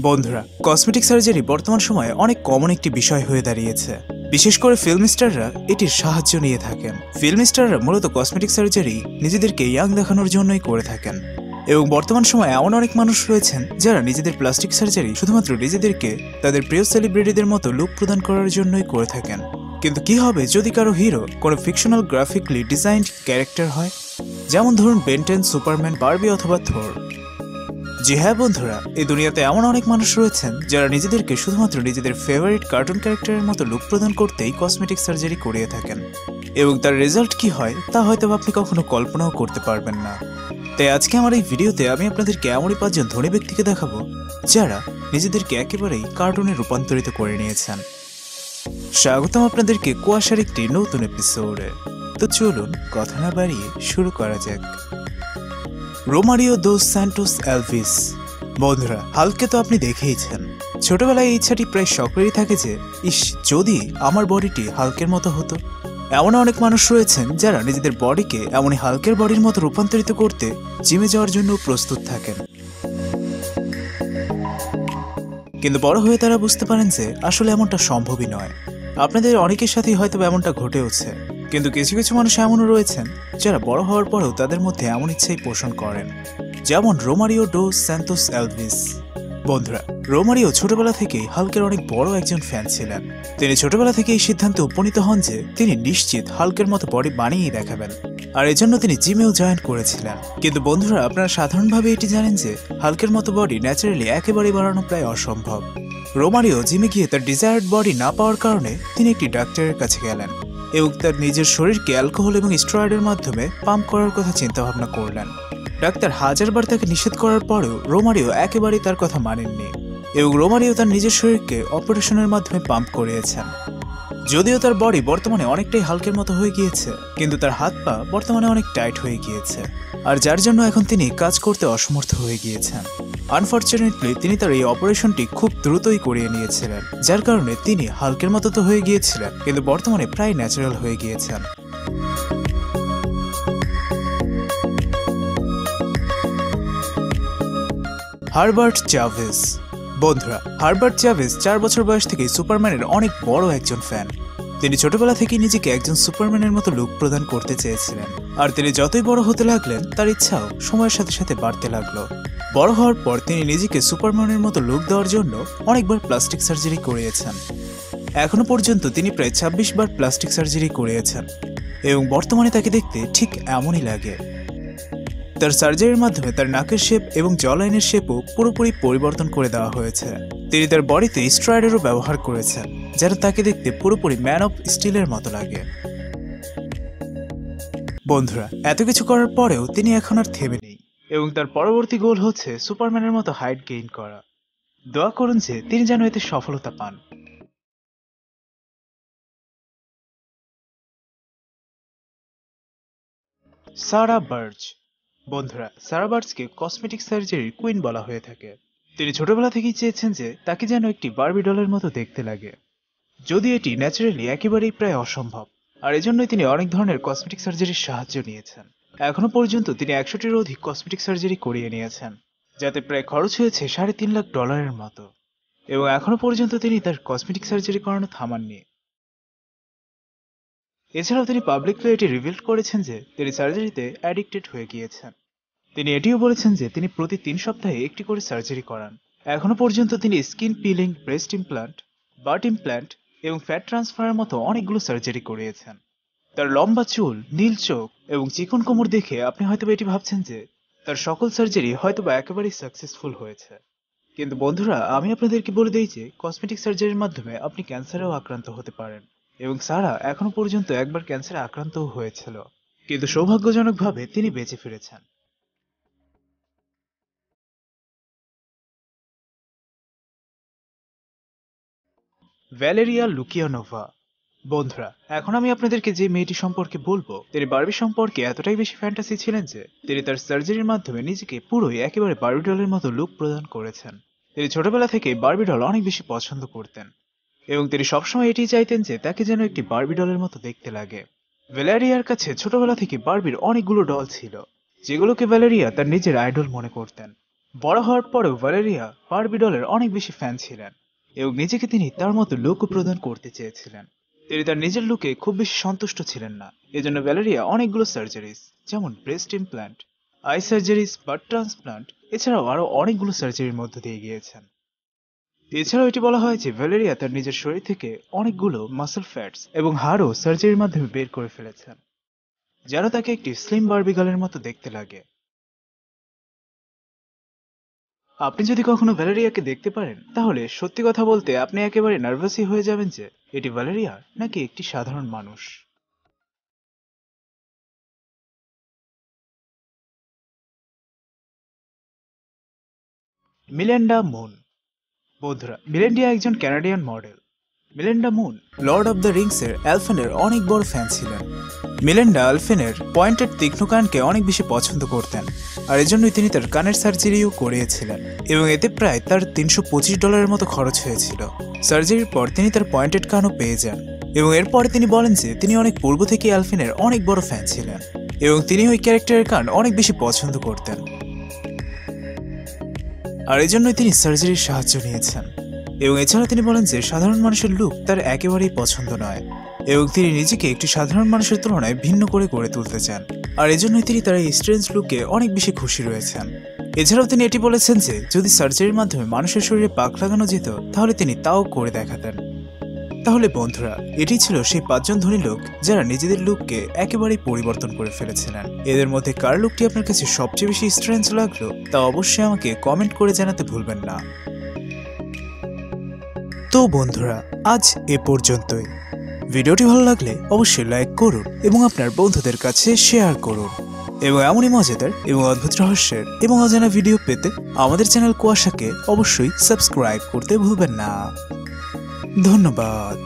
বন্ধুরা, cosmetic surgery বর্তমান সময়ে অনেক কমন একটি বিষয় হয়ে দাঁড়িয়েছে। বিশেষ করে ফিল্ম স্টাররা এটির সাহায্য নিয়ে থাকেন। ফিল্ম স্টাররা মূলত কসমেটিক সার্জারি নিজেদেরকে ইয়াং দেখানোর জন্যই করে থাকেন। এবং বর্তমান সময়ে এমন অনেক মানুষ রয়েছেন যারা নিজেদের প্লাস্টিক সার্জারি শুধুমাত্র নিজেদেরকে তাদের প্রিয় সেলিব্রিটিদের মতো লুক প্রদান করার জন্যই করে থাকেন। কিন্তু কি হবে যদি কারো হিরো কোনো ফিকশনাল গ্রাফিকলি ডিজাইনড ক্যারেক্টার হয়, যেমন ধরুন বেন 10, সুপারম্যান, বারবি অথবা থর। জি হ্যাঁ বন্ধুরা, এই দুনিয়াতে এমন অনেক মানুষ রয়েছেন যারা নিজেদেরকে শুধুমাত্র নিজেদের ফেভারিট কার্টুন ক্যারেক্টারের মতো লুক প্রদান করতেই কসমেটিক সার্জারি করিয়ে থাকেন, এবং তার রেজাল্ট কি হয় তা হয়তো আপনি কখনো কল্পনাও করতে পারবেন না। তাই আজকে আমার এই ভিডিওতে আমি আপনাদেরকে এমনই 5 জন ধনী ব্যক্তিকে দেখাবো যারা নিজেদেরকে একেবারেই কার্টুনে রূপান্তরিত করে নিয়েছেন। স্বাগতম আপনাদেরকে কুয়াশার একটি নতুন এপিসোডে। তো চলুন কথা না বাড়িয়ে শুরু করা যাক। রোমারিও দোস স্যান্টোস এলভিস। বন্ধুরা, হাল্ককে তো আপনি দেখেইছেন। ছোটবেলায় এই ইচ্ছাটি প্রায় সকলেরই থাকে যে ইস, যদি আমার বডিটি হাল্কের মতো হতো। এমন অনেক মানুষ রয়েছেন যারা নিজেদের বডিকে এমনই হাল্কের বডির মতো রূপান্তরিত করতে জিমে যাওয়ার জন্য প্রস্তুত থাকেন। কিন্তু বড় হয়ে তারা বুঝতে পারেন যে আসলে এমনটা সম্ভবই নয়। আপনাদের অনেকের সাথেই হয়তো এমনটা ঘটেওছে। কিন্তু কিছু কিছু মানুষ এমনও রয়েছেন যারা বড় হওয়ার পরেও তাদের মধ্যে এমন ইচ্ছাই পোষণ করেন, যেমন রোমারিও ডোস স্যান্টোস এলভিস। বন্ধুরা, রোমারিও ছোটবেলা থেকেই হাল্কের অনেক বড় একজন ফ্যান ছিলেন। তিনি ছোটবেলা থেকে এই সিদ্ধান্তে উপনীত হন যে তিনি নিশ্চিত হাল্কের মতো বডি বানিয়েই দেখাবেন, আর এজন্য তিনি জিমেও জয়েন করেছিলেন। কিন্তু বন্ধুরা, আপনারা সাধারণভাবে এটি জানেন যে হাল্কের মতো বডি ন্যাচারালি একেবারেই বানানো প্রায় অসম্ভব। রোমারিও জিমে গিয়ে তার ডিজায়ার্ড বডি না পাওয়ার কারণে তিনি একটি ডাক্তারের কাছে গেলেন এবং তার নিজের শরীরকে অ্যালকোহল এবং স্টেরয়েডের মাধ্যমে পাম্প করার কথা চিন্তাভাবনা করলেন। ডাক্তার হাজারবার তাকে নিষেধ করার পরেও রোমারিও একেবারেই তার কথা মানেননি এবং রোমারিও তার নিজের শরীরকে অপারেশনের মাধ্যমে পাম্প করিয়েছেন। যদিও তার বডি বর্তমানে অনেকটাই হাল্কের মতো হয়ে গিয়েছে, কিন্তু তার হাত পা বর্তমানে অনেক টাইট হয়ে গিয়েছে, আর যার জন্য এখন তিনি কাজ করতে অসমর্থ হয়ে গিয়েছেন। আনফরচুনেটলি তিনি তার এই অপারেশনটি খুব দ্রুতই করিয়ে নিয়েছিলেন, যার কারণে তিনি হাল্কের মতো তো হয়ে গিয়েছিলেন, কিন্তু বর্তমানে প্রায় ন্যাচারাল হয়ে গিয়েছেন। Herbert Chavez. বন্ধুরা, হারবার্ট চাভেজ 4 বছর বয়স থেকে সুপারম্যানের অনেক বড় একজন ফ্যান। তিনি ছোটবেলা থেকেই নিজেকে একজন সুপারম্যানের মতো লুক প্রদান করতে চেয়েছিলেন, আর তিনি যতই বড় হতে লাগলেন তার ইচ্ছাও সময়ের সাথে সাথে বাড়তে লাগলো। বড় হওয়ার পর তিনি নিজেকে সুপারম্যানের মতো লুক দেওয়ার জন্য অনেকবার প্লাস্টিক সার্জারি করিয়েছেন। এখনো পর্যন্ত তিনি প্রায় 26 বার প্লাস্টিক সার্জারি করিয়েছেন এবং বর্তমানে তাকে দেখতে ঠিক এমনই লাগে। তার সার্জারির মাধ্যমে তার নাকের শেপ এবং জ লাইনের শেপও পুরোপুরি পরিবর্তন করে দেওয়া হয়েছে। তিনি তার বডিতে স্টেরয়েডেরও ব্যবহার করেছেন, যেন তাকে দেখতে পুরোপুরি ম্যান অফ স্টিলের মতো লাগে। বন্ধুরা, এত কিছু করার পরেও তিনি এখন আর থেমে নেই এবং তার পরবর্তী গোল হচ্ছে সুপারম্যানের মতো হাইট গেইন করা। দোয়া করুন যে তিনি যেন এতে সফলতা পান। সারা বার্চ। বন্ধুরা, সারা বার্চকে কসমেটিক সার্জারির কুইন বলা হয়ে থাকে। তিনি ছোটবেলা থেকেই চেয়েছেন যে তাকে যেন একটি বারবি ডলের মতো দেখতে লাগে, যদি এটি ন্যাচারালি একেবারেই প্রায় অসম্ভব, আর এজন্যই তিনি অনেক ধরনের কসমেটিক সার্জারির সাহায্য নিয়েছেন। এখনো পর্যন্ত তিনি 100টিরও অধিক কসমেটিক সার্জারি করিয়ে নিয়েছেন, যাতে প্রায় খরচ হয়েছে $3.5 লাখ মতো, এবং এখনো পর্যন্ত তিনি তার কসমেটিক সার্জারি করানো থামাননি। এছাড়াও তিনি পাবলিকলি এটি রিভিল করেছেন যে তিনি সার্জারিতে অ্যাডিক্টেড হয়ে গিয়েছেন। তিনি এটিও বলেছেন যে তিনি প্রতি 3 সপ্তাহে একটি করে সার্জারি করান। এখনো পর্যন্ত তিনি skin peeling, breast implant, but implant এবং ফ্যাট ট্রান্সফারের মতো অনেকগুলো সার্জারি করিয়েছেন। তার লম্বা চুল, নীল চোখ এবং চিকন কোমর দেখে আপনি হয়তো এটি ভাবছেন যে তার সকল সার্জারি হয়তোবা একেবারেই সাকসেসফুল হয়েছে। কিন্তু বন্ধুরা, আমি আপনাদেরকে বলে দিই যে কসমেটিক সার্জারির মাধ্যমে আপনি ক্যান্সারেও আক্রান্ত হতে পারেন, এবং সারা এখনো পর্যন্ত একবার ক্যান্সারে আক্রান্তও হয়েছিল, কিন্তু সৌভাগ্যজনকভাবে তিনি বেঁচে ফিরেছেন। ভ্যালেরিয়া লুকিয়ানোভা। বন্ধুরা, এখন আমি আপনাদেরকে যে মেয়েটি সম্পর্কে বলবো, তিনি বারবি সম্পর্কে এতটাই বেশি ফ্যান্টাসি ছিলেন যে তিনি তার সার্জারির মাধ্যমে নিজেকে পুরোই একেবারে বারবি ডলের মতো লুক প্রদান করেছেন। তিনি ছোটবেলা থেকে বারবি ডল অনেক বেশি পছন্দ করতেন এবং তিনি সবসময় এটি চাইতেন যে তাকে যেন একটি বারবি ডলের মতো দেখতে লাগে। ভ্যালেরিয়ার কাছে ছোটবেলা থেকে বারবির অনেকগুলো ডল ছিল, যেগুলোকে ভ্যালেরিয়া তার নিজের আইডল মনে করতেন। বড় হওয়ার পরেও ভ্যালেরিয়া বারবি ডলের অনেক বেশি ফ্যান ছিলেন এবং নিজেকে তিনি তার মতো লুকও প্রদান করতে চেয়েছিলেন। তিনি তার নিজের লুকে খুব বেশি সন্তুষ্ট ছিলেন না, এজন্য ভ্যালেরিয়া অনেকগুলো সার্জারিজ যেমন breast implant, I surgeries, but transplant এছাড়াও আরো অনেকগুলো সার্জারির মধ্য দিয়ে গিয়েছেন। এছাড়াও এটি বলা হয় যে ভ্যালেরিয়া তার নিজের শরীর থেকে অনেকগুলো মাসল ফ্যাটস এবং হাড়ও সার্জারির মাধ্যমে বের করে ফেলেছেন, যেন তাকে একটি স্লিম বারবি গার্লের মতো দেখতে লাগে। আপনি যদি কখনো ভ্যালেরিয়াকে দেখতে পারেন তাহলে সত্যি কথা বলতে আপনি একেবারে নার্ভাসই হয়ে যাবেন যে এটি ভ্যালেরিয়া নাকি একটি সাধারণ মানুষ। Melinda Moon. বন্ধুরা, মিলেন্ডা একজন Canadian model. Melinda Moon Lord of the Rings এর অ্যালফেনের অনেক বড় ফ্যান ছিলেন। মিলেন্ডা অ্যালফেনের পয়েন্টেড তীক্ষ্ণ কানকে অনেক বেশি পছন্দ করতেন, আর এজন্যই তিনি তার কানের সার্জারিও করিয়েছিলেন এবং এতে প্রায় তার $325 মতো খরচ হয়েছিল। সার্জারির পর তিনি তার পয়েন্টেড কানও পেয়ে যান এবং এরপরে তিনি বলেন যে তিনি অনেক পূর্ব থেকে অ্যালফেনের অনেক বড় ফ্যান ছিলেন এবং তিনি ওই ক্যারেক্টারের কান অনেক বেশি পছন্দ করতেন, আর এজন্যই তিনি সার্জারির সাহায্য নিয়েছেন। এবং এছাড়া তিনি বলেন যে সাধারণ মানুষের লুক তার একেবারেই পছন্দ নয় এবং তিনি নিজেকে একটি সাধারণ মানুষের তুলনায় ভিন্ন করে গড়ে তুলতে চান, আর এজন্যই তিনি তার এই স্ট্রেঞ্জ লুকে অনেক বেশি খুশি রয়েছেন। এছাড়াও তিনি এটি বলেছেন যে যদি সার্জারির মাধ্যমে মানুষের শরীরে পাক লাগানো যেত তাহলে তিনি তাও করে দেখাতেন। তাহলে বন্ধুরা, এটি ছিল সেই 5 জন ধনী লোক যারা নিজেদের লুককে একেবারেই পরিবর্তন করে ফেলেছিলেন। এদের মধ্যে কার লুকটি আপনার কাছে সবচেয়ে বেশি স্ট্রেঞ্জ লাগলো তা অবশ্যই আমাকে কমেন্ট করে জানাতে ভুলবেন না। তো বন্ধুরা, আজ এ পর্যন্তই। ভিডিওটি ভালো লাগলে অবশ্যই লাইক করুন এবং আপনার বন্ধুদের কাছে শেয়ার করুন এবং এমনই মজাদার এবং অদ্ভুত রহস্যের এবং অজানা ভিডিও পেতে আমাদের চ্যানেল কুয়াশাকে অবশ্যই সাবস্ক্রাইব করতে ভুলবেন না। ধন্যবাদ।